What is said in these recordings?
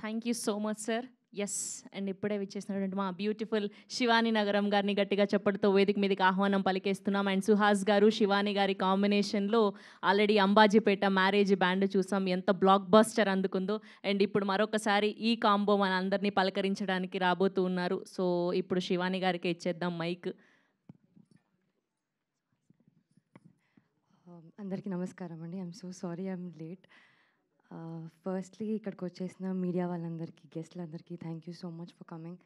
Thank you so much sir. Yes, and ఇప్పుడే విచ్చేసినటువంటి మా బ్యూటిఫుల్ శివాని నగరం గారిని గట్టిగా చెప్పడంతో వేదిక మీదకి ఆహ్వానం పలికేస్తున్నాం. అండ్ సుహాస్ గారు శివాని గారి కాంబినేషన్లో ఆల్రెడీ అంబాజీపేట మ్యారేజ్ బ్యాండ్ చూసాం, ఎంత బ్లాక్ బస్టర్ అందుకుందో. అండ్ ఇప్పుడు మరొకసారి ఈ కాంబో మన అందరినీ పలకరించడానికి రాబోతూ ఉన్నారు. సో ఇప్పుడు శివాని గారికి ఇచ్చేద్దాం మైక్. అందరికీ నమస్కారం అండి. I'm so sorry I'm late. Firstly ఇక్కడికి వచ్చేసిన మీడియా వాళ్ళందరికీ, గెస్ట్లందరికీ thank you so much for coming.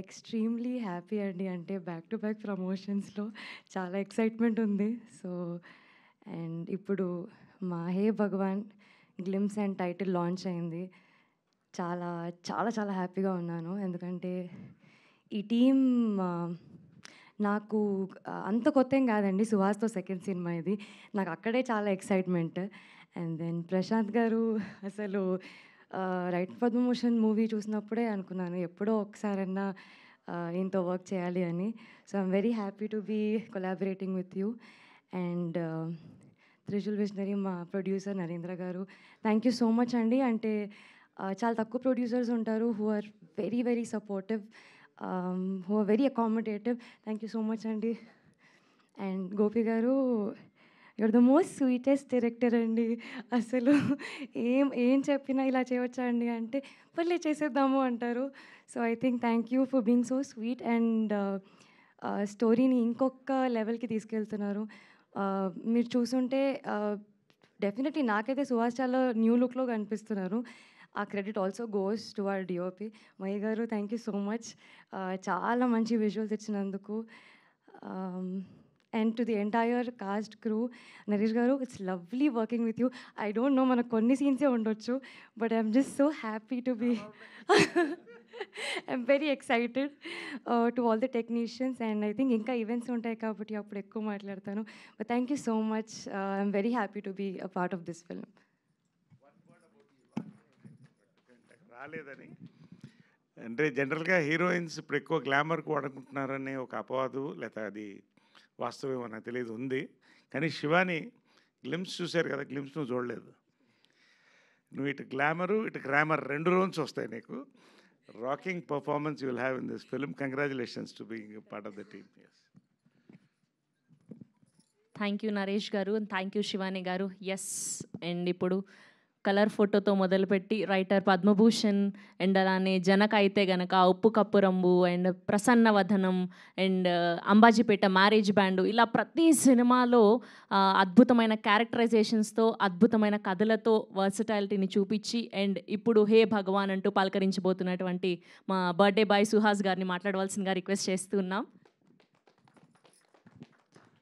Extremely happy అండి. అంటే బ్యాక్ టు బ్యాక్ ప్రమోషన్స్లో చాలా ఎక్సైట్మెంట్ ఉంది. సో అండ్ ఇప్పుడు మా హే భగవాన్ గ్లిమ్స్ అండ్ టైటిల్ లాంచ్ అయింది. చాలా చాలా చాలా హ్యాపీగా ఉన్నాను. ఎందుకంటే ఈ టీమ్ నాకు అంత కొత్త ఏం కాదండి. సుహాస్తో సెకండ్ సినిమా ఇది. నాకు అక్కడే చాలా ఎక్సైట్మెంట్. అండ్ దెన్ ప్రశాంత్ గారు అసలు రైట్ పద్మభూషణ్ మూవీ చూసినప్పుడే అనుకున్నాను ఎప్పుడో ఒకసారన్నా ఈయనతో వర్క్ చేయాలి అని. So I'm very happy to be collaborating with you. And Trishul visionary మా producer Narendra garu, thank you so much అండి. అంటే చాలా తక్కువ ప్రొడ్యూసర్స్ ఉంటారు who are very very supportive, who are very accommodative. Thank you so much అండి. And Gopi garu, you're the most sweetest director అండి. అసలు ఏం చెప్పినా ఇలా చేయవచ్చా అండి అంటే పర్లే చేసేద్దాము అంటారు. So I think thank you for being so sweet. And స్టోరీని ఇంకొక లెవెల్కి తీసుకెళ్తున్నారు. మీరు చూసుంటే డెఫినెట్లీ నాకైతే సుహాస్ చాలా న్యూ లుక్లో కనిపిస్తున్నారు. ఆ credit also goes to our DOP Mahi garu. Thank you so much, చాలా మంచి విజువల్స్ ఇచ్చినందుకు. And to the entire cast crew, Naresh garu, it's lovely working with you. I don't know మనకు కొన్ని సీన్సే ఉండొచ్చు, but I'm just so happy to be I'm very excited to all the technicians. And I think ఇంకా events ఉంటాయి కాబట్టి అప్పుడు ఎక్కువ మాట్లాడతాను. But thank you so much. I'm very happy to be a part of this film. రాలేదని అంటే జనరల్గా heroines ఇప్పుడు ఎక్కువ గ్లామర్కి వాడుకుంటున్నారనే ఒక అపవాదు, లేకపోతే అది వాస్తవం నాకు తెలియదు ఉంది. కానీ శివాని గ్లిమ్స్ చూశారు కదా, గ్లిమ్స్ నువ్వు చూడలేదు. నువ్వు ఇటు గ్లామరు ఇటు గ్రామర్ రెండు రోల్స్ వస్తాయి నీకు. Rocking performance you will have in this film. Congratulations to being part of the team. Thank you Naresh గారు, థ్యాంక్ యూ శివాని గారు. ఎస్, అండ్ ఇప్పుడు కలర్ ఫోటోతో మొదలుపెట్టి రైటర్ పద్మభూషణ్, అండ్ అలానే జనక అయితే గనక ఉప్పు cup రంబు, and Prasanna Vadanam, and Ambajipeta marriage band, ఇలా ప్రతి సినిమాలో అద్భుతమైన క్యారెక్టరైజేషన్స్తో, అద్భుతమైన కథలతో వర్సటాలిటీని చూపించి, అండ్ ఇప్పుడు హే భగవాన్ అంటూ పలకరించబోతున్నటువంటి మా బర్త్డే బాయ్ సుహాస్ గారిని మాట్లాడవలసిందిగా రిక్వెస్ట్ చేస్తున్నాం.